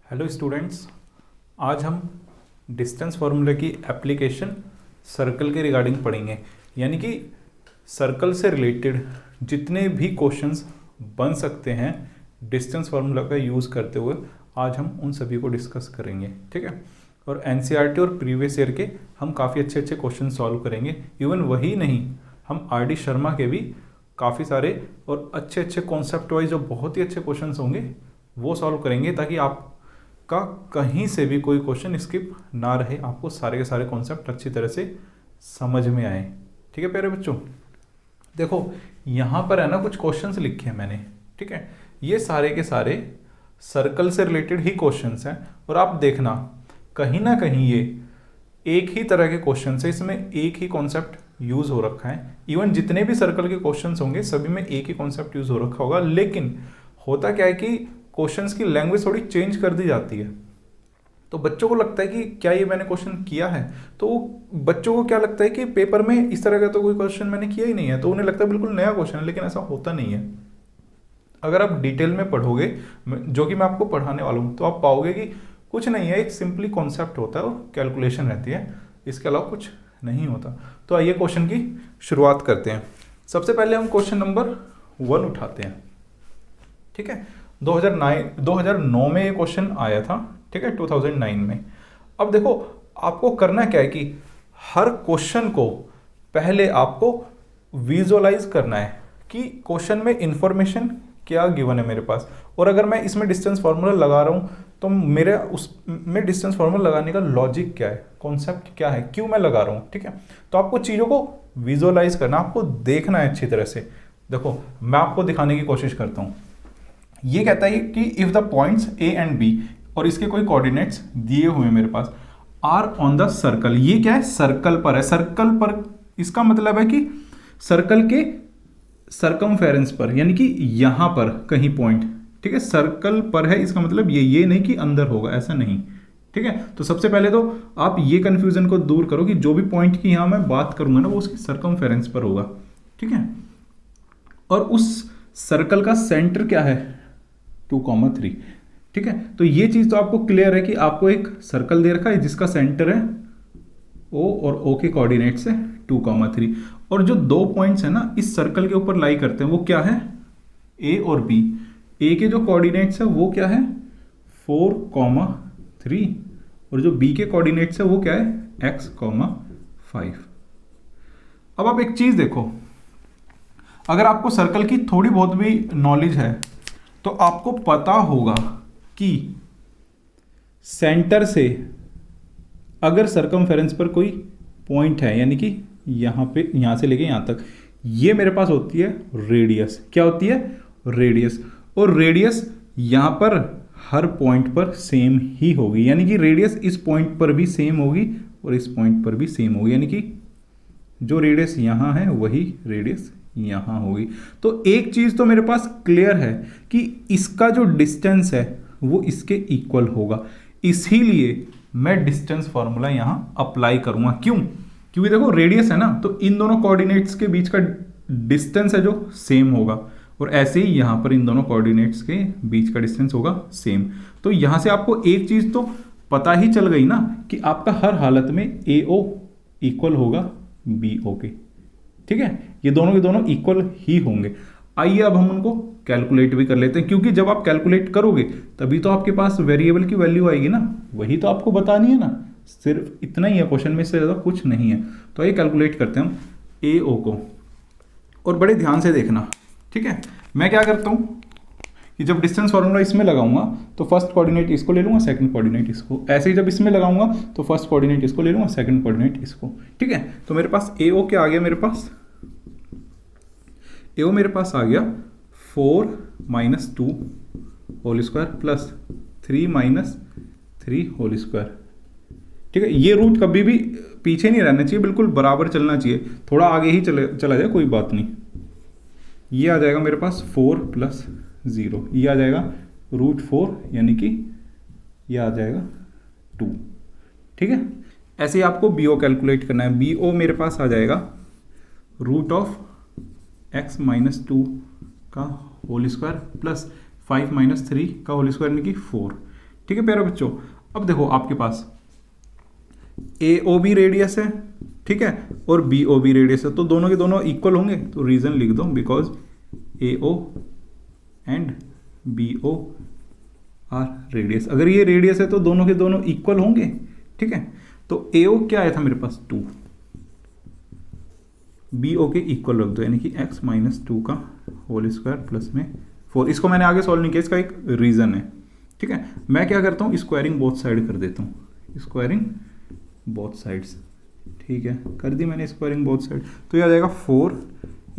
Hello students, आज हम distance formula की एप्लीकेशन सर्कल के रिगार्डिंग पढ़ेंगे। यानी कि सर्कल से रिलेटेड जितने भी क्वेश्चंस बन सकते हैं डिस्टेंस फार्मूला का यूज़ करते हुए आज हम उन सभी को डिस्कस करेंगे। ठीक है। और एनसीईआरटी और प्रीवियस ईयर के हम काफ़ी अच्छे अच्छे क्वेश्चन सॉल्व करेंगे। इवन वही नहीं, हम आर डी शर्मा के भी काफ़ी सारे और अच्छे अच्छे कॉन्सेप्ट वाइज जो बहुत ही अच्छे क्वेश्चन होंगे वो सॉल्व करेंगे, ताकि आपका कहीं से भी कोई क्वेश्चन स्किप ना रहे, आपको सारे के सारे कॉन्सेप्ट अच्छी तरह से समझ में आए। ठीक है प्यारे बच्चों, देखो यहाँ पर है ना कुछ क्वेश्चंस लिखे हैं मैंने। ठीक है, ये सारे के सारे सर्कल से रिलेटेड ही क्वेश्चंस हैं और आप देखना कहीं ना कहीं ये एक ही तरह के क्वेश्चन है, इसमें एक ही कॉन्सेप्ट यूज हो रखा है। इवन जितने भी सर्कल के क्वेश्चंस होंगे सभी में एक ही कॉन्सेप्ट यूज हो रखा होगा, लेकिन होता क्या है कि क्वेश्चंस की लैंग्वेज थोड़ी चेंज कर दी जाती है। तो बच्चों को लगता है कि क्या ये मैंने क्वेश्चन किया है, तो बच्चों को क्या लगता है कि पेपर में इस तरह का तो कोई क्वेश्चन मैंने किया ही नहीं है, तो उन्हें लगता है बिल्कुल नया क्वेश्चन है, लेकिन ऐसा होता नहीं है। अगर आप डिटेल में पढ़ोगे, जो कि मैं आपको पढ़ाने वाला हूँ, तो आप पाओगे कि कुछ नहीं है, एक सिंपली कॉन्सेप्ट होता है और कैलकुलेशन रहती है, इसके अलावा कुछ नहीं होता। तो आइए क्वेश्चन की शुरुआत करते हैं। सबसे पहले हम क्वेश्चन नंबर 1 उठाते हैं। ठीक है, 2009 में ये क्वेश्चन आया था। ठीक है, 2009 में। अब देखो आपको करना क्या है कि हर क्वेश्चन को पहले आपको विजुअलाइज करना है कि क्वेश्चन में इंफॉर्मेशन क्या गिवन है मेरे पास, और अगर मैं इसमें डिस्टेंस फार्मूला लगा रहा हूँ तो मेरे उसमें डिस्टेंस फार्मूला लगाने का लॉजिक क्या है, कॉन्सेप्ट क्या है, क्यों मैं लगा रहा हूँ। ठीक है, तो आपको चीज़ों को विजुअलाइज करना, आपको देखना है अच्छी तरह से। देखो मैं आपको दिखाने की कोशिश करता हूँ। ये कहता है कि if the points A and B, और इसके कोई कोऑर्डिनेट्स दिए हुए हैं मेरे पास, आर ऑन द सर्कल। ये क्या है, सर्कल पर है। सर्कल पर इसका मतलब है कि सर्कल के सरकमफेरेंस पर, यानी कि यहां पर कहीं पॉइंट। ठीक है, सर्कल पर है इसका मतलब ये नहीं कि अंदर होगा, ऐसा नहीं। ठीक है, तो सबसे पहले तो आप ये कंफ्यूजन को दूर करो कि जो भी पॉइंट की यहां मैं बात करूंगा ना वो उसकी सरकमफेरेंस पर होगा। ठीक है, और उस सर्कल का सेंटर क्या है, 2,3। ठीक है, तो ये चीज तो आपको क्लियर है कि आपको एक सर्कल दे रखा है जिसका सेंटर है ओ, और ओ के कोऑर्डिनेट्स है 2,3, और जो दो पॉइंट्स है ना इस सर्कल के ऊपर लाई करते हैं वो क्या है, ए और बी। ए के जो कोऑर्डिनेट्स है वो क्या है 4,3, और जो बी के कोऑर्डिनेट्स है वो क्या है x,5। अब आप एक चीज देखो, अगर आपको सर्कल की थोड़ी बहुत भी नॉलेज है तो आपको पता होगा कि सेंटर से अगर सरकमफेरेंस पर कोई पॉइंट है, यानी कि यहां से लेके यहां तक, ये मेरे पास होती है रेडियस। क्या होती है, रेडियस। और रेडियस यहां पर हर पॉइंट पर सेम ही होगी, यानी कि रेडियस इस पॉइंट पर भी सेम होगी और इस पॉइंट पर भी सेम होगी, यानी कि जो रेडियस यहां है वही रेडियस यहां होगी। तो एक चीज तो मेरे पास क्लियर है कि इसका जो डिस्टेंस है वो इसके इक्वल होगा, इसीलिए मैं डिस्टेंस फॉर्मूला यहां अप्लाई करूंगा। क्यों, क्योंकि देखो रेडियस है ना, तो इन दोनों कोऑर्डिनेट्स के बीच का डिस्टेंस है जो सेम होगा, और ऐसे ही यहां पर इन दोनों कोऑर्डिनेट्स के बीच का डिस्टेंस होगा सेम। तो यहां से आपको एक चीज तो पता ही चल गई ना कि आपका हर हालत में ए ओ इक्वल होगा बी ओ के। ठीक है, ये दोनों के दोनों इक्वल ही होंगे। आइए अब हम उनको कैलकुलेट भी कर लेते हैं, क्योंकि जब आप कैलकुलेट करोगे तभी तो आपके पास वेरिएबल की वैल्यू आएगी ना, वही तो आपको बतानी है ना। सिर्फ इतना ही है क्वेश्चन में, इससे ज़्यादा कुछ नहीं है। तो आइए कैलकुलेट करते हैं हम ए ओ को, और बड़े ध्यान से देखना। ठीक है, मैं क्या करता हूँ कि जब डिस्टेंस फार्मूला इसमें लगाऊंगा तो फर्स्ट कोऑर्डिनेट इसको ले लूंगा, सेकंड कोऑर्डिनेट इसको। ऐसे ही जब इसमें लगाऊंगा तो फर्स्ट कोऑर्डिनेट इसको ले लूंगा, सेकंड कोऑर्डिनेट इसको। ठीक है, तो मेरे पास ए ओ क्या आ गया, मेरे पास ए ओ मेरे पास आ गया 4 - 2 whole square plus 3 - 3 whole square. ठीक है, ये रूट कभी भी पीछे नहीं रहना चाहिए, बिल्कुल बराबर चलना चाहिए, थोड़ा आगे ही चला जाए कोई बात नहीं। ये आ जाएगा मेरे पास 4 + 0, ये आ जाएगा √4, यानी कि ये आ जाएगा 2। ठीक है, ऐसे ही आपको बी ओ कैलकुलेट करना है। बी ओ मेरे पास आ जाएगा √x - 2 का होल स्क्वायर प्लस 5 - 3 का होल स्क्वायर, यानी कि 4। ठीक है प्यारे बच्चों। अब देखो आपके पास AOB रेडियस है, ठीक है, और BOB रेडियस है, तो दोनों के दोनों इक्वल होंगे, तो रीजन लिख दो because AO and BO are radius. अगर ये रेडियस है तो दोनों के दोनों इक्वल होंगे, ठीक है। तो AO क्या आया था मेरे पास 2, BO के इक्वल रख दो, यानी कि x माइनस 2 का होल स्क्वायर प्लस में 4। इसको मैंने आगे सॉल्व नहीं किया, इसका एक रीजन है, ठीक है। मैं क्या करता हूँ, स्क्वायरिंग बोथ साइड कर देता हूँ, स्क्वायरिंग बोथ साइड्स, ठीक है, कर दी मैंने स्क्वायरिंग बोथ साइड। तो ये आ जाएगा 4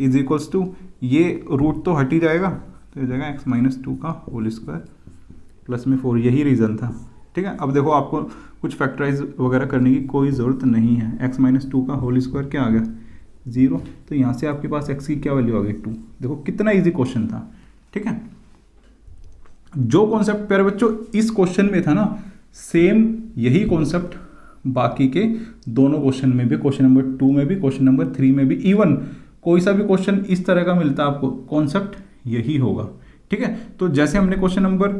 इज इक्वल्स टू, ये रूट तो हट ही जाएगा, तो ये जाएगा x माइनस 2 का होल स्क्वायर प्लस में 4, यही रीज़न था, ठीक है। अब देखो आपको कुछ फैक्टराइज वगैरह करने की कोई ज़रूरत नहीं है। x माइनस 2 का होल स्क्वायर क्या आ गया 0, तो यहाँ से आपके पास x की क्या वैल्यू आ गई 2। देखो कितना इजी क्वेश्चन था, ठीक है। जो कॉन्सेप्ट प्यारे बच्चों इस क्वेश्चन में था ना, सेम यही कॉन्सेप्ट बाकी के दोनों क्वेश्चन में भी, क्वेश्चन नंबर 2 में भी, क्वेश्चन नंबर 3 में भी, इवन कोई सा भी क्वेश्चन इस तरह का मिलता है आपको, कॉन्सेप्ट यही होगा, ठीक है। तो जैसे हमने क्वेश्चन नंबर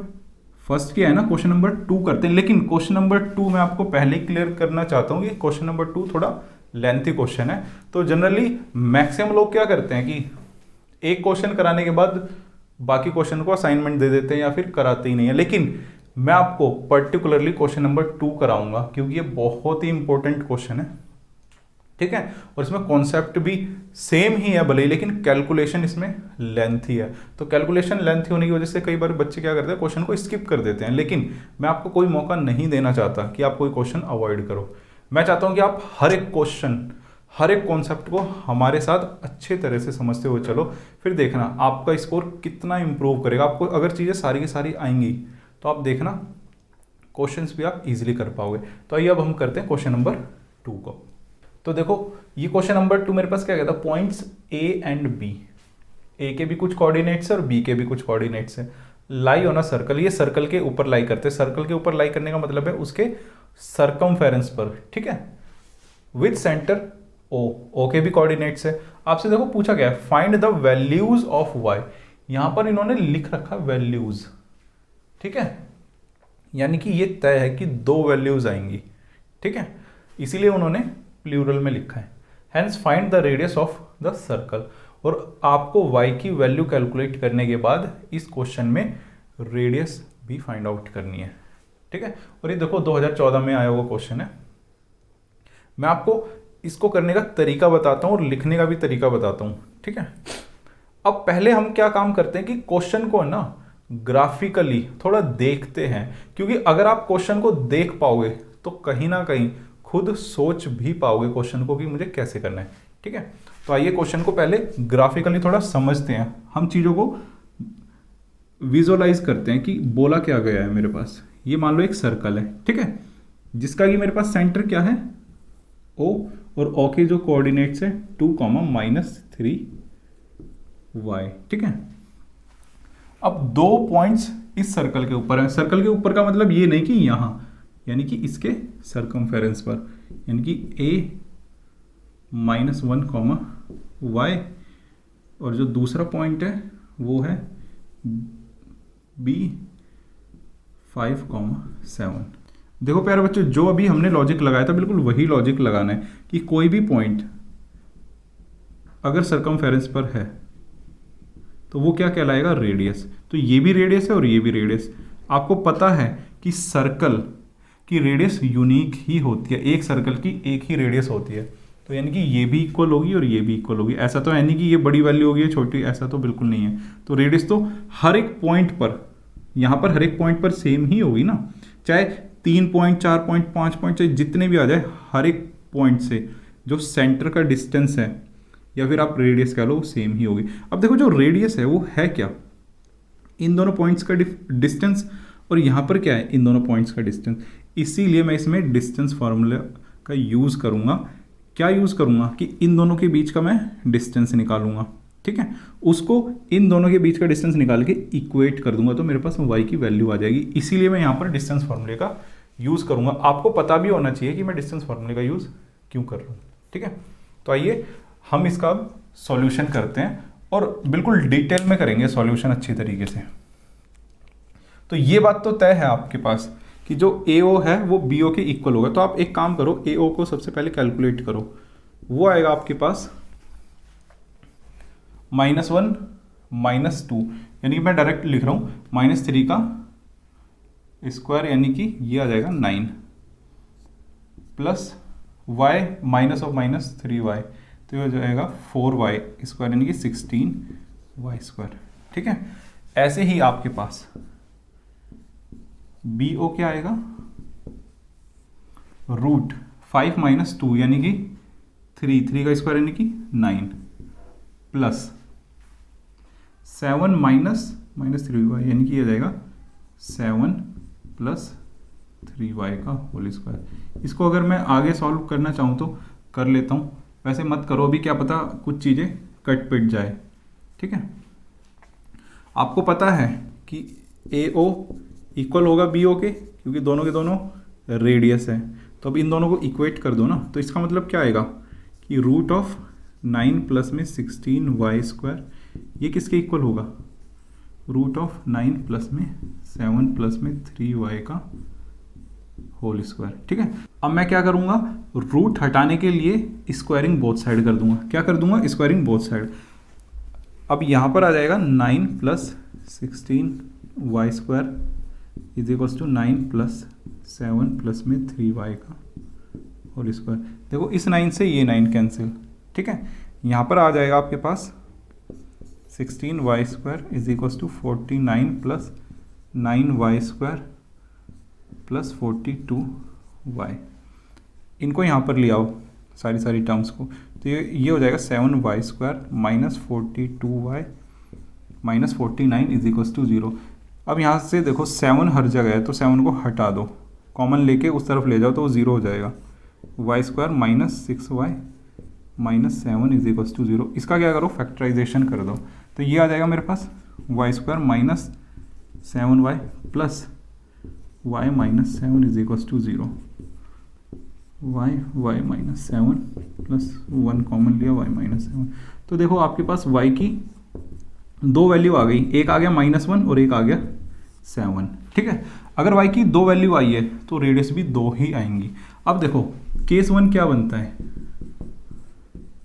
फर्स्ट किया है ना, क्वेश्चन नंबर 2 करते हैं, लेकिन क्वेश्चन नंबर 2 मैं आपको पहले ही क्लियर करना चाहता हूँ कि क्वेश्चन नंबर 2 थोड़ा लेंथी क्वेश्चन है। तो जनरली मैक्सिमम लोग क्या करते हैं कि एक क्वेश्चन कराने के बाद बाकी क्वेश्चन को असाइनमेंट दे देते हैं या फिर कराते ही नहीं है, लेकिन मैं आपको पर्टिकुलरली क्वेश्चन नंबर 2 कराऊंगा क्योंकि ये बहुत ही इंपॉर्टेंट क्वेश्चन है, ठीक है। और इसमें कॉन्सेप्ट भी सेम ही है भले ही, लेकिन कैलकुलेशन इसमें लेंथी है। तो कैलकुलेशन लेंथी होने की वजह से कई बार बच्चे क्या करते हैं, क्वेश्चन को स्किप कर देते हैं, लेकिन मैं आपको कोई मौका नहीं देना चाहता कि आप कोई क्वेश्चन अवॉइड करो। मैं चाहता हूं कि आप हर एक क्वेश्चन, हर एक कॉन्सेप्ट को हमारे साथ अच्छे तरह से समझते हुए चलो, फिर देखना आपका स्कोर कितना इंप्रूव करेगा। आपको अगर चीज़ें सारी की सारी आएंगी तो आप देखना क्वेश्चंस भी आप इजीली कर पाओगे। तो आइए अब हम करते हैं क्वेश्चन नंबर 2 को। तो देखो ये क्वेश्चन नंबर 2 मेरे पास क्या कहता है, points A and B, A के भी कुछ कोऑर्डिनेट्स है और B के भी कुछ कोऑर्डिनेट्स है, लाई ऑन अ सर्कल। ये सर्कल के ऊपर लाई करते हैं, सर्कल के ऊपर लाई करने का मतलब है उसके सरकमफेरेंस पर, ठीक है, विद सेंटर O के भी कोऑर्डिनेट्स है। आपसे देखो पूछा गया है find the values of y, यहां पर इन्होंने लिख रखा वैल्यूज, ठीक है, यानी कि ये तय है कि 2 वैल्यूज आएंगी, ठीक है, इसीलिए उन्होंने प्लूरल में लिखा है। Hence find the radius of the circle, और आपको y की वैल्यू कैलकुलेट करने के बाद इस क्वेश्चन में रेडियस भी फाइंड आउट करनी है, ठीक है। और ये देखो 2014 में आया हुआ क्वेश्चन है। मैं आपको इसको करने का तरीका बताता हूं और लिखने का भी तरीका बताता हूं, ठीक है। अब पहले हम क्या काम करते हैं कि क्वेश्चन को ना ग्राफिकली थोड़ा देखते हैं, क्योंकि अगर आप क्वेश्चन को देख पाओगे तो कहीं ना कहीं खुद सोच भी पाओगे क्वेश्चन को कि मुझे कैसे करना है, ठीक है। तो आइए क्वेश्चन को पहले ग्राफिकली थोड़ा समझते हैं, हम चीज़ों को विजुअलाइज करते हैं कि बोला क्या गया है। मेरे पास ये मान लो एक सर्कल है, ठीक है, जिसका कि मेरे पास सेंटर क्या है O, और O के जो कोऑर्डिनेट्स है 2, -3y, ठीक है। अब 2 पॉइंट्स इस सर्कल के ऊपर है, सर्कल के ऊपर का मतलब ये नहीं कि यहां, यानी कि इसके सरकमफेरेंस पर, यानी कि A -1, y, और जो दूसरा पॉइंट है वो है B 5, 7। देखो प्यारे बच्चों, जो अभी हमने लॉजिक लगाया था बिल्कुल वही लॉजिक लगाना है कि कोई भी पॉइंट अगर सरकमफेरेंस पर है तो वो क्या कहलाएगा, रेडियस। तो ये भी रेडियस है और ये भी रेडियस। आपको पता है कि सर्कल की रेडियस यूनिक ही होती है, एक सर्कल की एक ही रेडियस होती है, तो यानी कि ये भी इक्वल होगी और ये भी इक्वल होगी। ऐसा तो है नहीं कि ये बड़ी वैल्यू होगी छोटी, ऐसा तो बिल्कुल नहीं है। तो रेडियस तो हर एक पॉइंट पर, यहाँ पर हर एक पॉइंट पर सेम ही होगी ना, चाहे 3 पॉइंट, 4 पॉइंट, 5 पॉइंट, चाहे जितने भी आ जाए, हर एक पॉइंट से जो सेंटर का डिस्टेंस है या फिर आप रेडियस कह लो सेम ही होगी। अब देखो जो रेडियस है वो है क्या, इन दोनों पॉइंट्स का डिस्टेंस, और यहाँ पर क्या है, इन दोनों पॉइंट्स का डिस्टेंस। इसीलिए मैं इसमें डिस्टेंस फार्मूला का यूज़ करूँगा। क्या यूज़ करूँगा कि इन दोनों के बीच का मैं डिस्टेंस निकालूंगा, ठीक है, उसको इन दोनों के बीच का डिस्टेंस निकाल के इक्वेट कर दूंगा, तो मेरे पास y की वैल्यू आ जाएगी। इसीलिए मैं यहाँ पर डिस्टेंस फार्मूले का यूज़ करूँगा। आपको पता भी होना चाहिए कि मैं डिस्टेंस फार्मूले का यूज़ क्यों कर रहा हूँ, ठीक है। तो आइए हम इसका सॉल्यूशन करते हैं और बिल्कुल डिटेल में करेंगे सॉल्यूशन अच्छी तरीके से। तो ये बात तो तय है आपके पास कि जो AO है वो BO के इक्वल होगा। तो आप एक काम करो, AO को सबसे पहले कैलकुलेट करो, वो आएगा आपके पास -1 -2, यानी कि मैं डायरेक्ट लिख रहा हूँ -3 का स्क्वायर, यानी कि ये आ जाएगा 9 plus y minus of -3y, तो ये हो जाएगा 4y स्क्वायर, यानी कि 16y स्क्वायर। ठीक है, ऐसे ही आपके पास BO क्या आएगा, √5 - 2 यानी कि 3 का स्क्वायर यानी कि 9 प्लस 7 -3y यानी कि ये जाएगा 7 प्लस 3y का होल स्क्वायर। इसको अगर मैं आगे सॉल्व करना चाहूँ तो कर लेता हूँ, वैसे मत करो अभी, क्या पता कुछ चीज़ें कट पिट जाए। ठीक है, आपको पता है कि AO इक्वल होगा BO के, क्योंकि दोनों के दोनों रेडियस है। तो अब इन दोनों को इक्वेट कर दो ना, तो इसका मतलब क्या आएगा कि √9 प्लस में 16y स्क्वायर, ये किसके इक्वल होगा, √9 प्लस में 7 प्लस में 3y का होल स्क्वायर। ठीक है, अब मैं क्या करूँगा, रूट हटाने के लिए स्क्वायरिंग बोथ साइड कर दूंगा। क्या कर दूंगा, स्क्वायरिंग बोथ साइड। अब यहाँ पर आ जाएगा 9 plus 16y square is equals to 9 plus 7 plus में 3y का होल स्क्वायर। देखो इस 9 से ये 9 कैंसिल। ठीक है, यहाँ पर आ जाएगा आपके पास 16y square is equals to 49 plus 9y square plus 42y। इनको यहाँ पर ले आओ सारी टर्म्स को, तो ये हो जाएगा 7y square minus 42y minus 49 is equals to 0। अब यहाँ से देखो 7 हर जगह है, तो 7 को हटा दो, कॉमन लेके उस तरफ ले जाओ तो वो 0 हो जाएगा। y square minus 6y minus 7 is equals to 0। इसका क्या करो, फैक्टराइजेशन कर दो, तो ये आ जाएगा मेरे पास y square minus 7y plus y minus 7 is equals to 0। y minus 7 plus 1 common लिया y माइनस 7। तो देखो आपके पास y की दो वैल्यू आ गई, एक आ गया -1 और एक आ गया 7। ठीक है, अगर y की दो वैल्यू आई है तो रेडियस भी दो ही आएंगी। अब देखो केस 1 क्या बनता है,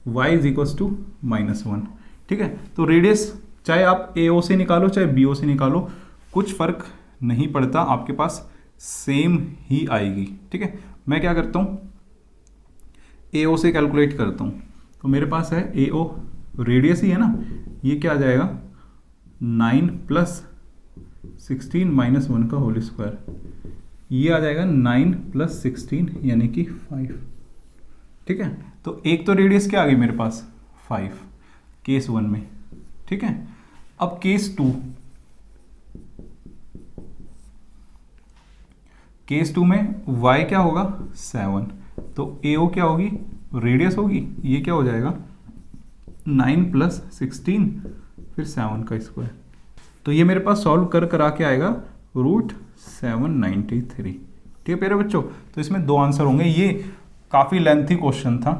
y इज इक्वल्स टू -1। ठीक है, तो रेडियस चाहे आप AO से निकालो चाहे BO से निकालो, कुछ फर्क नहीं पड़ता, आपके पास सेम ही आएगी। ठीक है, मैं क्या करता हूँ, AO से कैलकुलेट करता हूँ, तो मेरे पास है AO रेडियस ही है ना, ये क्या आ जाएगा 9 प्लस 16 माइनस 1 का होल स्क्वायर, ये आ जाएगा 9 प्लस 16 यानी कि 5। ठीक है, तो एक तो रेडियस क्या आ गई मेरे पास 5 केस 1 में। ठीक है, अब केस 2 में y क्या होगा 7, तो AO क्या होगी, रेडियस होगी, ये क्या हो जाएगा 9 प्लस 16 फिर 7 का स्क्वायर। तो ये मेरे पास सॉल्व करा के आएगा √793। ठीक है प्यारे बच्चों, तो इसमें दो आंसर होंगे। ये काफ़ी लेंथी क्वेश्चन था।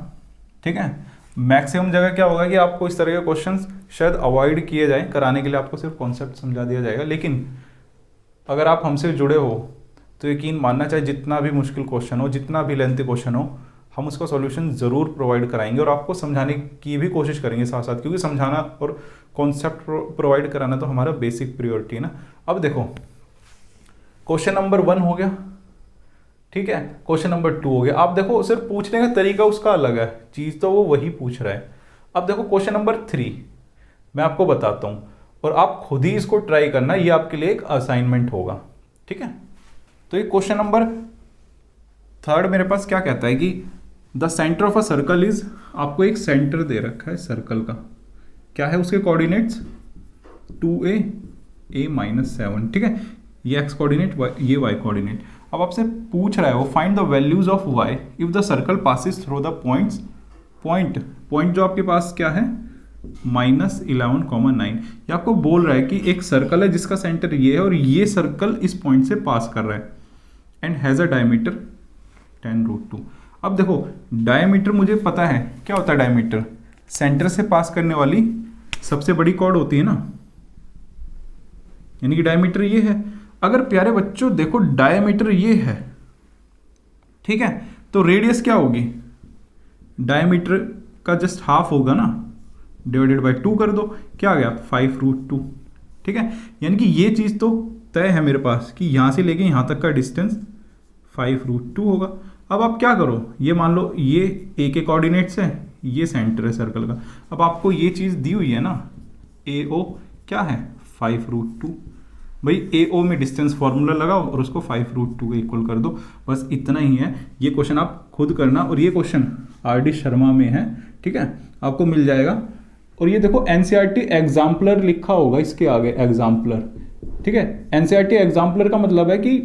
ठीक है, मैक्सिमम जगह क्या होगा कि आपको इस तरह के क्वेश्चंस शायद अवॉइड किए जाएं, कराने के लिए आपको सिर्फ कॉन्सेप्ट समझा दिया जाएगा। लेकिन अगर आप हमसे जुड़े हो तो यकीन मानना, चाहे जितना भी मुश्किल क्वेश्चन हो, जितना भी लेंथी क्वेश्चन हो, हम उसका सॉल्यूशन ज़रूर प्रोवाइड कराएंगे और आपको समझाने की भी कोशिश करेंगे साथ साथ, क्योंकि समझाना और कॉन्सेप्ट प्रोवाइड कराना तो हमारा बेसिक प्रायोरिटी है ना। अब देखो क्वेश्चन नंबर 1 हो गया, ठीक है, क्वेश्चन नंबर 2 हो गया। आप देखो सिर्फ पूछने का तरीका उसका अलग है, चीज़ तो वो वही पूछ रहा है। अब देखो क्वेश्चन नंबर 3 मैं आपको बताता हूँ और आप खुद ही इसको ट्राई करना, ये आपके लिए एक असाइनमेंट होगा। ठीक है, तो ये क्वेश्चन नंबर 3 मेरे पास क्या कहता है कि the centre of a circle is, आपको एक सेंटर दे रखा है सर्कल का, क्या है उसके कोऑर्डिनेट्स 2a a-7। ठीक है, ये x कोऑर्डिनेट, ये y कोऑर्डिनेट। अब आपसे पूछ रहा है वो find the values of y if the circle passes through the points, point जो आपके पास क्या है -11,9। ये आपको बोल रहा है कि एक सर्कल है जिसका सेंटर ये है और ये सर्कल इस पॉइंट से पास कर रहा है एंड हैज़ अ डायमीटर 10√2। अब देखो डायमीटर मुझे पता है क्या होता है, डायमीटर सेंटर से पास करने वाली सबसे बड़ी कॉर्ड होती है ना, यानी कि डायमीटर ये है। अगर प्यारे बच्चों देखो डायमीटर ये है, ठीक है, तो रेडियस क्या होगी, डायमीटर का जस्ट हाफ होगा ना, डिवाइडेड बाय 2 कर दो, क्या आ गया 5√2, ठीक है। यानी कि ये चीज़ तो तय है मेरे पास कि यहाँ से लेके यहाँ तक का डिस्टेंस 5√2 होगा। अब आप क्या करो, ये मान लो ये ए के कोऑर्डिनेट्स है, ये सेंटर है सर्कल का। अब आपको ये चीज़ दी हुई है ना, ए ओ क्या है 5√2, भाई ए ओ में डिस्टेंस फॉर्मूला लगाओ और उसको 5√2 के इक्वल कर दो, बस इतना ही है। ये क्वेश्चन आप खुद करना, और ये क्वेश्चन आर डी शर्मा में है, ठीक है, आपको मिल जाएगा। और ये देखो एनसीईआरटी एग्जाम्पलर लिखा होगा इसके आगे, एग्जाम्पलर, ठीक है। एनसीईआरटी एग्जाम्पलर का मतलब है कि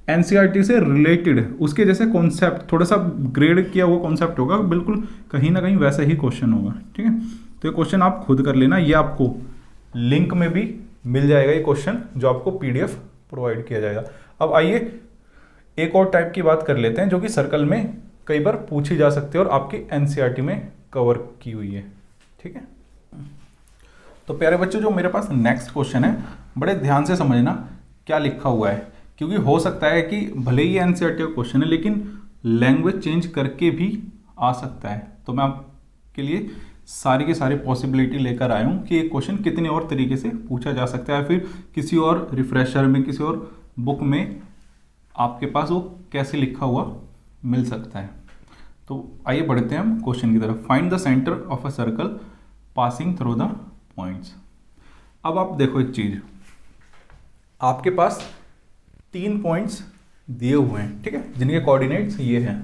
एनसीईआरटी से रिलेटेड उसके जैसे कॉन्सेप्ट, थोड़ा सा ग्रेड किया हुआ कॉन्सेप्ट होगा, बिल्कुल कहीं ना कहीं वैसा ही क्वेश्चन होगा, ठीक है। तो ये क्वेश्चन आप खुद कर लेना, ये आपको लिंक में भी मिल जाएगा ये क्वेश्चन, जो आपको पीडीएफ प्रोवाइड किया जाएगा। अब आइए एक और टाइप की बात कर लेते हैं, जो कि सर्कल में कई बार पूछी जा सकती है और आपकी एनसीईआरटी में कवर की हुई है, ठीक है। तो प्यारे बच्चों, जो मेरे पास नेक्स्ट क्वेश्चन है, बड़े ध्यान से समझना क्या लिखा हुआ है, क्योंकि हो सकता है कि भले ही एनसीईआरटी का क्वेश्चन है लेकिन लैंग्वेज चेंज करके भी आ सकता है। तो मैं आपके लिए सारी के सारी पॉसिबिलिटी लेकर आया हूँ कि एक क्वेश्चन कितने और तरीके से पूछा जा सकता है, फिर किसी और रिफ्रेशर में, किसी और बुक में आपके पास वो कैसे लिखा हुआ मिल सकता है। तो आइए बढ़ते हैं हम क्वेश्चन की तरफ। Find the centre of a circle passing through the points. अब आप देखो एक चीज, आपके पास 3 पॉइंट्स दिए हुए हैं, ठीक है, जिनके कोऑर्डिनेट्स ये हैं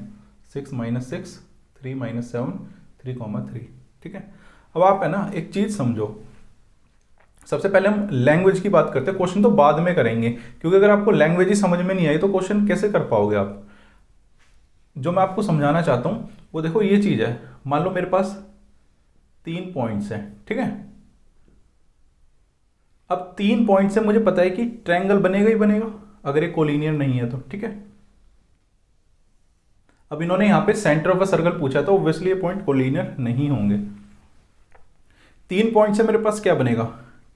6 - 6, 3 - 7, 3,3, ठीक है। अब आप है ना एक चीज समझो, सबसे पहले हम लैंग्वेज की बात करते हैं, क्वेश्चन तो बाद में करेंगे, क्योंकि अगर आपको लैंग्वेज ही समझ में नहीं आई तो क्वेश्चन कैसे कर पाओगे आप। जो मैं आपको समझाना चाहता हूं वो देखो ये चीज है, मान लो मेरे पास 3 पॉइंट्स हैं, ठीक है। अब 3 पॉइंट से मुझे पता है कि ट्रायंगल बनेगा ही बनेगा अगर ये कोलिनियर नहीं है तो, ठीक है। अब इन्होंने यहां पे सेंटर ऑफ अ सर्कल पूछा, तो ऑब्वियसली ये पॉइंट कोलिनियर नहीं होंगे। 3 पॉइंट से मेरे पास क्या बनेगा,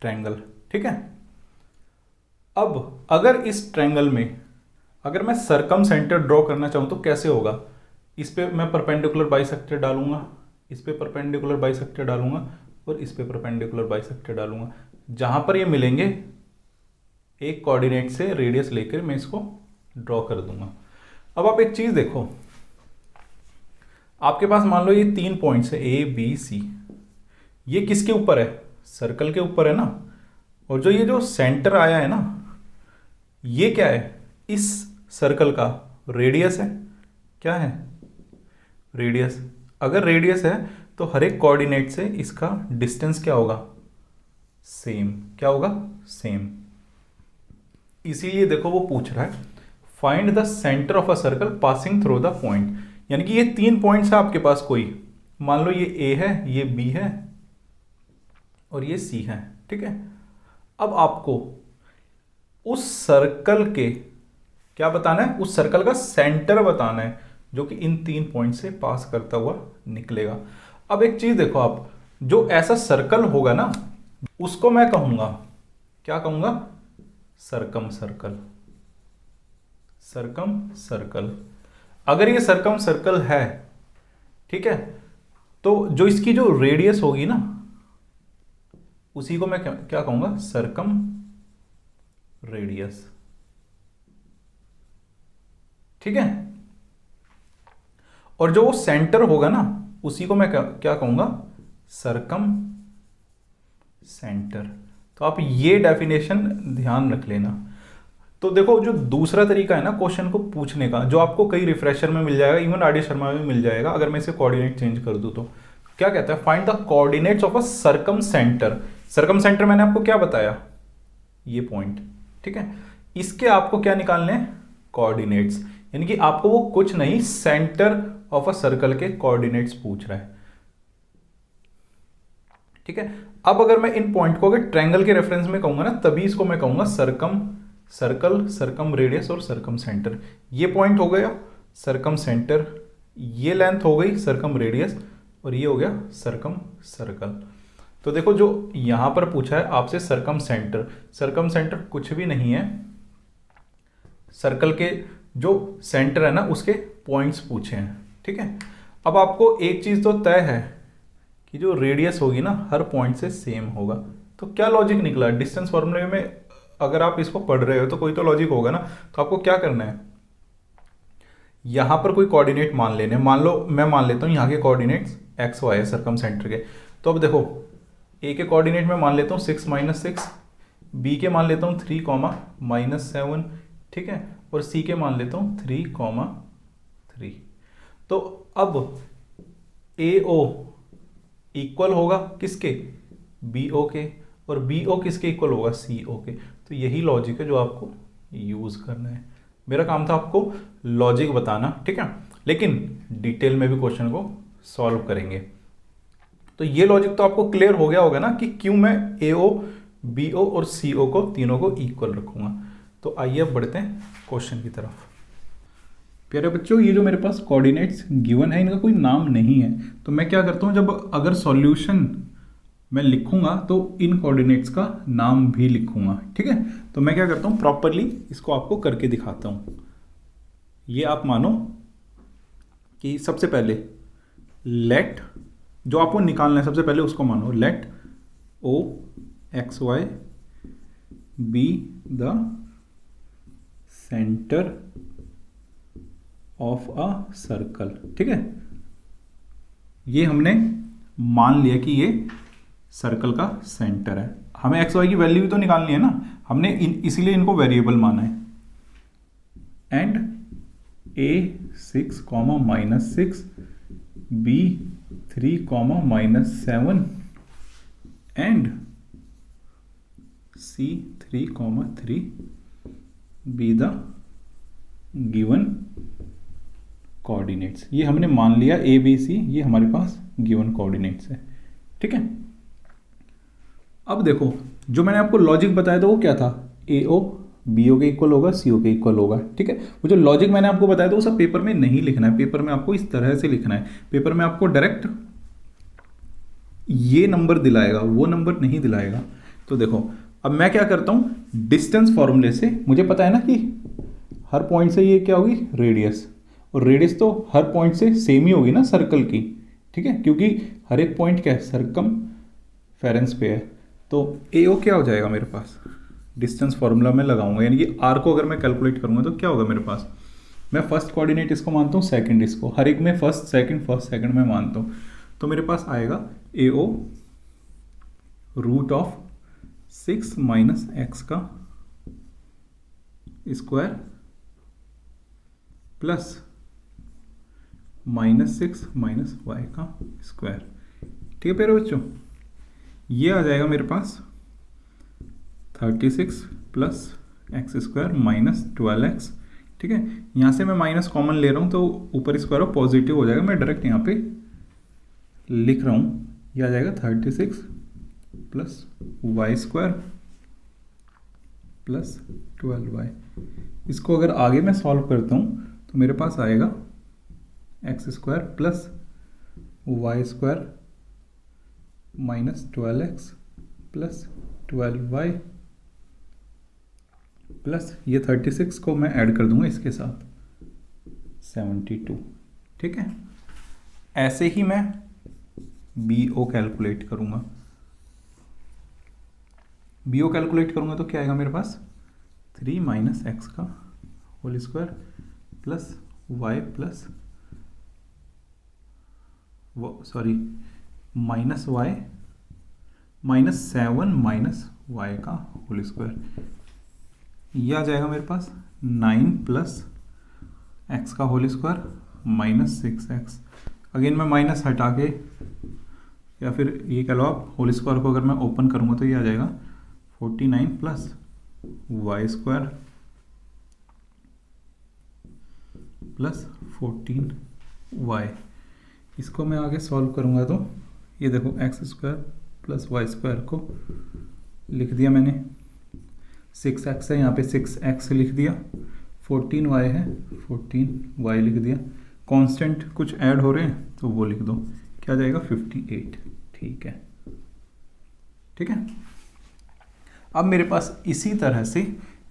ट्रायंगल, ठीक है। अब अगर इस ट्रायंगल में अगर मैं सरकम सेंटर ड्रॉ करना चाहूं तो कैसे होगा, इस पे मैं परपेंडिकुलर बाइसेक्टर डालूंगा, इस पे परपेंडिकुलर बाइसेक्टर डालूंगा और इस पे परपेंडिकुलर बाइसेक्टर डालूंगा। जहां पर ये मिलेंगे एक कोऑर्डिनेट से रेडियस लेकर मैं इसको ड्रॉ कर दूंगा। अब आप एक चीज देखो, आपके पास मान लो ये 3 पॉइंट्स है ए बी सी, ये किसके ऊपर है, सर्कल के ऊपर है ना। और जो ये जो सेंटर आया है ना, ये क्या है, इस सर्कल का रेडियस है, क्या है, रेडियस। अगर रेडियस है तो हर एक कोऑर्डिनेट से इसका डिस्टेंस क्या होगा, सेम, क्या होगा, सेम। इसीलिए देखो वो पूछ रहा है find the centre of a circle passing through the point, यानी कि ये 3 पॉइंट्स है आपके पास, कोई मान लो ये ए है, ये बी है और ये सी है, ठीक है। अब आपको उस सर्कल के क्या बताना है, उस सर्कल का सेंटर बताना है जो कि इन 3 पॉइंट से पास करता हुआ निकलेगा। अब एक चीज देखो आप, जो ऐसा सर्कल होगा ना उसको मैं कहूंगा, क्या कहूंगा, सरकम सर्कल, सरकम सर्कल। अगर ये सरकम सर्कल है, ठीक है, तो जो इसकी जो रेडियस होगी ना उसी को मैं क्या कहूंगा, सरकम रेडियस, ठीक है। और जो वो सेंटर होगा ना उसी को मैं क्या कहूंगा, सरकम सेंटर। तो आप ये डेफिनेशन ध्यान रख लेना। तो देखो जो दूसरा तरीका है ना क्वेश्चन को पूछने का, जो आपको कई रिफ्रेशर में मिल जाएगा, इवन आर डी शर्मा में मिल जाएगा, अगर मैं इसे कोऑर्डिनेट चेंज कर दूं तो क्या कहता है, find the coordinates of a circumcenter. Circumcenter मैंने आपको क्या बताया, ये पॉइंट, ठीक है। इसके आपको क्या निकालने हैं, कोऑर्डिनेट्स, यानी कि आपको वो कुछ नहीं, सेंटर ऑफ अ सर्कल के कोऑर्डिनेट्स पूछ रहा है, ठीक है। अब अगर मैं इन पॉइंट को अगर ट्रायंगल के रेफरेंस में कहूंगा ना, तभी इसको मैं कहूंगा सरकम सर्कल, सरकम रेडियस और सरकम सेंटर। ये पॉइंट हो गया सरकम सेंटर, ये लेंथ हो गई सरकम रेडियस और ये हो गया सरकम सर्कल। तो देखो जो यहां पर पूछा है आपसे सरकम सेंटर, सरकम सेंटर कुछ भी नहीं है, सर्कल के जो सेंटर है ना उसके पॉइंट्स पूछे हैं, ठीक है। अब आपको एक चीज़ तो तय है कि जो रेडियस होगी ना हर पॉइंट से सेम होगा। तो क्या लॉजिक निकला डिस्टेंस फॉर्मूले में? अगर आप इसको पढ़ रहे हो तो कोई तो लॉजिक होगा ना। तो आपको क्या करना है, यहां पर कोई कोऑर्डिनेट मान लेने, मान लो मैं मान लेता हूं यहां के कोऑर्डिनेट्स एक्स वाई है सर्कम सेंटर के। तो अब देखो ए के कोऑर्डिनेट में मान लेता हूँ 6 - 6, बी के मान लेता हूँ 3, -7, ठीक है, और सी के मान लेता हूँ 3, 3। तो अब ए ओ इक्वल होगा किसके, बी ओ के, और बी ओ किसके इक्वल होगा, सी ओ के। तो यही लॉजिक है जो आपको यूज करना है। मेरा काम था आपको लॉजिक बताना, ठीक है, लेकिन डिटेल में भी क्वेश्चन को सॉल्व करेंगे। तो ये लॉजिक तो आपको क्लियर हो गया होगा ना कि क्यों मैं ए ओ, बी ओ और सी ओ को तीनों को इक्वल रखूंगा। तो आइए अब बढ़ते हैं क्वेश्चन की तरफ। प्यारे बच्चों, ये जो मेरे पास कोऑर्डिनेट्स गिवन है इनका कोई नाम नहीं है। तो मैं क्या करता हूँ, जब अगर सॉल्यूशन मैं लिखूंगा तो इन कोऑर्डिनेट्स का नाम भी लिखूंगा, ठीक है। तो मैं क्या करता हूँ, प्रॉपरली इसको आपको करके दिखाता हूँ। ये आप मानो कि सबसे पहले लेट, जो आपको निकालना है सबसे पहले उसको मानो, let O x y be the centre of a circle, ठीक है। ये हमने मान लिया कि ये सर्कल का सेंटर है। हमें एक्स वाई की वैल्यू भी तो निकालनी है ना, हमने इसीलिए इनको वेरिएबल माना है। And A 6, -6, B 3, -7 and C 3, 3 be the given coordinates. ये हमने मान लिया ए बी सी, ये हमारे पास गिवन कोऑर्डिनेट्स है, ठीक है। अब देखो जो मैंने आपको लॉजिक बताया था वो क्या था, ए ओ बी ओ के इक्वल होगा, सी ओ के इक्वल होगा, ठीक है। वो जो लॉजिक मैंने आपको बताया था वो सब पेपर में नहीं लिखना है, पेपर में आपको इस तरह से लिखना है। पेपर में आपको डायरेक्ट ये नंबर दिलाएगा, वो नंबर नहीं दिलाएगा। तो देखो अब मैं क्या करता हूँ, डिस्टेंस फॉर्मूले से मुझे पता है ना कि हर पॉइंट से ये क्या होगी, रेडियस, और रेडियस तो हर पॉइंट से सेम ही होगी ना सर्कल की, ठीक है, क्योंकि हर एक पॉइंट क्या है, सर्कम फेरेंस पे है। तो ए ओ क्या हो जाएगा मेरे पास, डिस्टेंस फॉर्मूला में लगाऊंगा, यानी कि आर को अगर मैं कैलकुलेट करूंगा तो क्या होगा मेरे पास, मैं फर्स्ट कोऑर्डिनेट इसको मानता हूँ, सेकंड इसको, हर एक में फर्स्ट सेकंड में मानता हूँ। तो मेरे पास आएगा ए ओ रूट ऑफ 6 - x का स्क्वायर प्लस -6 - y का स्क्वायर, ठीक है प्यारे बच्चों। ये आ जाएगा मेरे पास 36 प्लस एक्स स्क्वायर -12x, ठीक है। यहाँ से मैं माइनस कॉमन ले रहा हूँ तो ऊपर स्क्वायर ऑफ पॉजिटिव हो जाएगा, मैं डायरेक्ट यहाँ पे लिख रहा हूँ। ये आ जाएगा 36 plus y square plus 12y। इसको अगर आगे मैं सॉल्व करता हूँ तो मेरे पास आएगा x square plus y square -12x plus 12y plus ये 36 को मैं ऐड कर दूंगा इसके साथ 72, ठीक है। ऐसे ही मैं बी ओ कैलकुलेट करूंगा, बी ओ कैलकुलेट करूंगा तो क्या आएगा मेरे पास 3 - x का whole square plus y plus sorry -y -7 - y का होल स्क्वायर। ये आ जाएगा मेरे पास 9 प्लस x का होल स्क्वायर -6x। अगेन मैं माइनस हटा के, या फिर ये कह लो आप होल स्क्वायर को अगर मैं ओपन करूँगा तो ये आ जाएगा 49 plus y square plus 14y। इसको मैं आगे सॉल्व करूँगा तो ये देखो x square plus y square को लिख दिया मैंने, 6x है यहाँ पे 6x लिख दिया, 14y है 14y लिख दिया, कांस्टेंट कुछ ऐड हो रहे हैं तो वो लिख दो, क्या जाएगा 58, ठीक है, ठीक है। अब मेरे पास इसी तरह से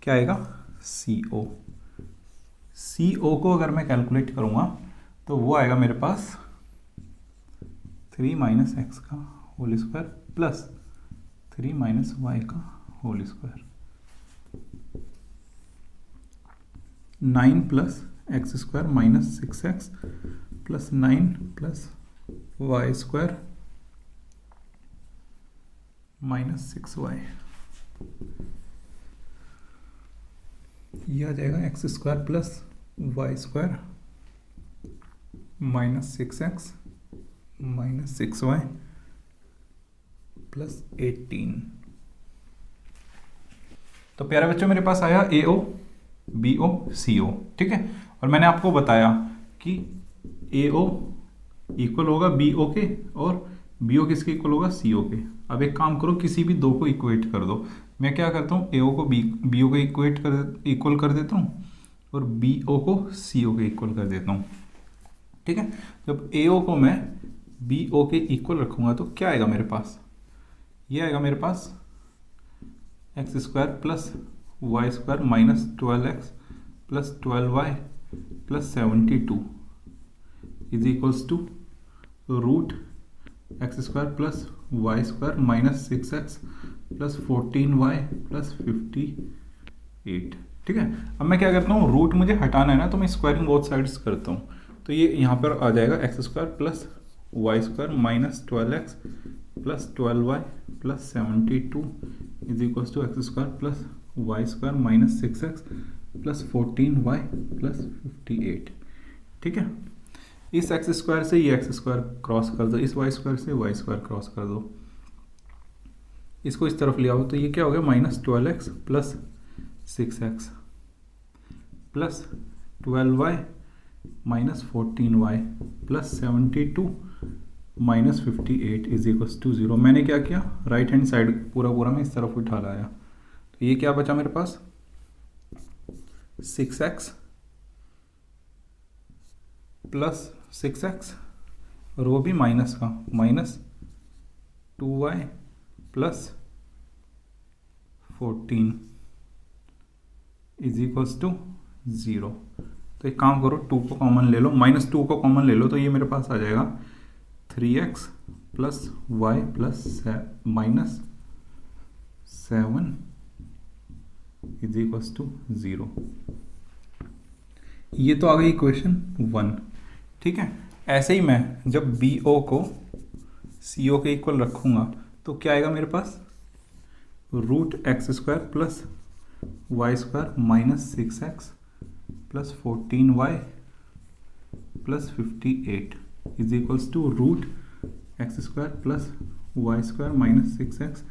क्या आएगा CO, CO को अगर मैं कैलकुलेट करूँगा तो वो आएगा मेरे पास 3 माइनस एक्स का whole square plus 3 minus y का whole square, 9 plus x square minus 6x plus 9 plus y square minus 6y, ये आ जाएगा x square plus y square minus 6x minus 6y plus 18। तो प्यारे बच्चों मेरे पास आया AO BO CO, ठीक है। और मैंने आपको बताया कि AO इक्वल होगा BO के और BO किसके इक्वल होगा CO के। अब एक काम करो, किसी भी दो को इक्वेट कर दो। मैं क्या करता हूँ, AO को BO के इक्वल कर देता हूँ और BO को CO के इक्वल कर देता हूँ, ठीक है। जब AO को मैं BO के इक्वल रखूँगा तो क्या आएगा मेरे पास, ये आएगा मेरे पास x square plus y square minus 12x plus 12y plus 72 is equals to root x square plus y square minus 6x plus 14y plus 58, ठीक है। अब मैं क्या करता हूँ, रूट मुझे हटाना है ना, तो मैं स्क्वायरिंग बोथ साइड्स करता हूँ। तो ये यहाँ पर आ जाएगा x square plus y square minus 12x plus 12y plus 72 is equals to x square plus y square minus 6x plus 14y plus 58, ठीक है। इस एक्स स्क्वायर से ये एक्स स्क्वायर क्रॉस कर दो, इस वाई स्क्वायर से वाई स्क्वायर क्रॉस कर दो, इसको इस तरफ ले आओ, तो ये क्या हो गया minus 12x plus 6x plus 12y minus 14y plus 72 minus 58 is equals to 0। मैंने क्या किया, राइट हैंड साइड पूरा मैं इस तरफ उठा लाया, तो ये क्या बचा मेरे पास 6x प्लस 6x और वो भी माइनस का minus 2y plus 14 is equals to 0। तो एक काम करो, 2 को कॉमन ले लो, माइनस 2 को कॉमन ले लो, तो ये मेरे पास आ जाएगा 3x plus y plus minus 7 is equals to 0। ये तो आ गई इक्वेशन 1, ठीक है। ऐसे ही मैं जब BO को CO के इक्वल रखूँगा तो क्या आएगा मेरे पास, root x square plus y square minus 6x plus 14y plus 58 is equals to root x square plus y square minus 6x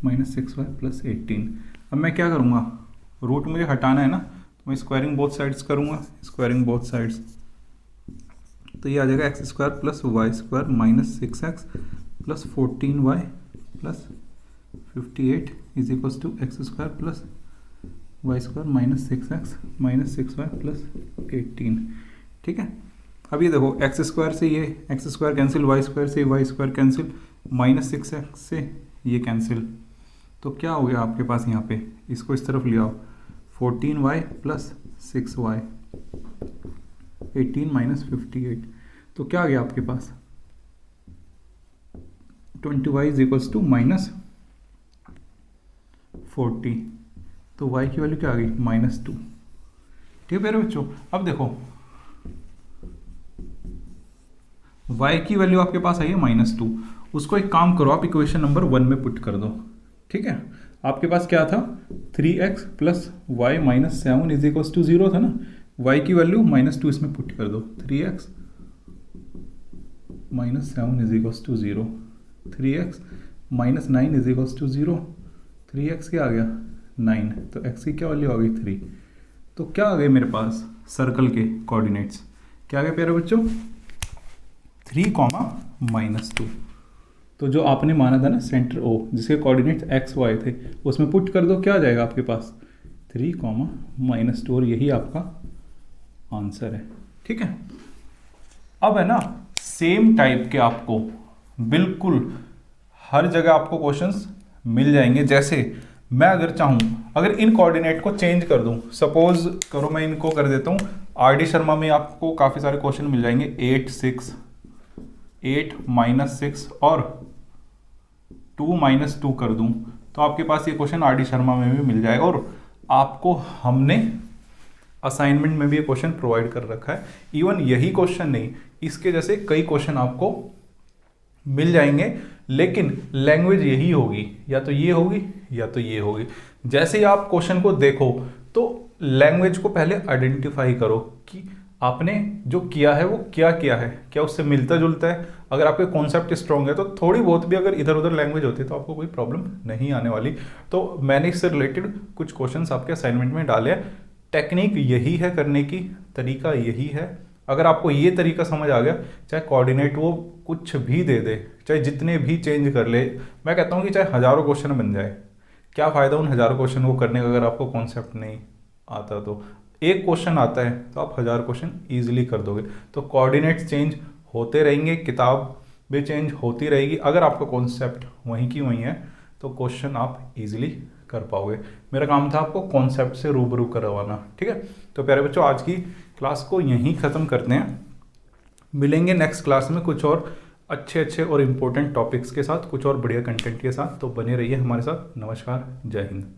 minus 6y plus 18। अब मैं क्या करूँगा, रूट मुझे हटाना है ना, तो मैं स्क्वायरिंग बोथ साइड्स करूँगा, स्क्वायरिंग बोथ साइड्स, तो ये आ जाएगा x square plus y square minus 6x plus 14y plus 58 is equals to x square plus y square minus 6x minus 6y plus 18, ठीक है। अब ये देखो, एक्स स्क्वायर से ये x square cancel, y square से y square cancel, minus 6x से ये कैंसिल, तो क्या हो गया आपके पास यहाँ पे, इसको इस तरफ ले आओ, 14y प्लस 6y 18 माइनस 58, तो क्या आ गया आपके पास 20y is equals to minus 40, तो y की वैल्यू क्या आ गई -2, ठीक है मेरे बच्चों। अब देखो y की वैल्यू आपके पास आई है -2, उसको एक काम करो, आप इक्वेशन नंबर 1 में पुट कर दो, ठीक है। आपके पास क्या था, 3x plus y minus 7 is equals to 0 था ना, y की वैल्यू -2 इसमें पुट कर दो, 3x minus 7 is equals to 0, 3x minus 9 is equals to 0, 3x क्या आ गया 9, तो x की क्या वैल्यू आ गई 3। तो क्या आ गए मेरे पास सर्कल के कोऑर्डिनेट्स, क्या आ गए प्यारे बच्चों 3, -2। तो जो आपने माना था ना सेंटर O, जिसके कोऑर्डिनेट्स x y थे, उसमें पुट कर दो, क्या आ जाएगा आपके पास 3, -2, और यही आपका आंसर है, ठीक है। अब है ना, सेम टाइप के आपको बिल्कुल हर जगह आपको क्वेश्चंस मिल जाएंगे। जैसे मैं अगर चाहूँ, अगर इन कोऑर्डिनेट को चेंज कर दूँ, सपोज करो मैं इनको कर देता हूँ आर डी शर्मा में आपको काफ़ी सारे क्वेश्चन मिल जाएंगे, 8 माइनस 6 और 2 माइनस 2 कर दूं तो आपके पास ये क्वेश्चन आर डी शर्मा में भी मिल जाएगा। और आपको हमने असाइनमेंट में भी ये क्वेश्चन प्रोवाइड कर रखा है। इवन यही क्वेश्चन नहीं, इसके जैसे कई क्वेश्चन आपको मिल जाएंगे, लेकिन लैंग्वेज यही होगी, या तो ये होगी या तो ये होगी। जैसे ही आप क्वेश्चन को देखो तो लैंग्वेज को पहले आइडेंटिफाई करो कि आपने जो किया है वो क्या किया है, क्या उससे मिलता जुलता है। अगर आपके कॉन्सेप्ट स्ट्रॉन्ग है तो थोड़ी बहुत भी अगर इधर उधर लैंग्वेज होती है तो आपको कोई प्रॉब्लम नहीं आने वाली। तो मैंने इससे रिलेटेड कुछ क्वेश्चंस आपके असाइनमेंट में डाले हैं। टेक्निक यही है करने की, तरीका यही है। अगर आपको ये तरीका समझ आ गया, चाहे कोऑर्डिनेट वो कुछ भी दे दे, चाहे जितने भी चेंज कर ले, मैं कहता हूँ कि चाहे हज़ारों क्वेश्चन बन जाए, क्या फ़ायदा उन हज़ारों क्वेश्चन को करने का अगर आपको कॉन्सेप्ट नहीं आता। तो एक क्वेश्चन आता है तो आप 1000 क्वेश्चन ईजिली कर दोगे। तो कोऑर्डिनेट्स चेंज होते रहेंगे, किताब भी चेंज होती रहेगी। अगर आपका कॉन्सेप्ट वहीं की वहीं है तो क्वेश्चन आप इजीली कर पाओगे। मेरा काम था आपको कॉन्सेप्ट से रूबरू करवाना, ठीक है। तो प्यारे बच्चों, आज की क्लास को यहीं ख़त्म करते हैं। मिलेंगे नेक्स्ट क्लास में कुछ और अच्छे और इम्पोर्टेंट टॉपिक्स के साथ, कुछ और बढ़िया कंटेंट के साथ। तो बने रहिए हमारे साथ। नमस्कार, जय हिंद।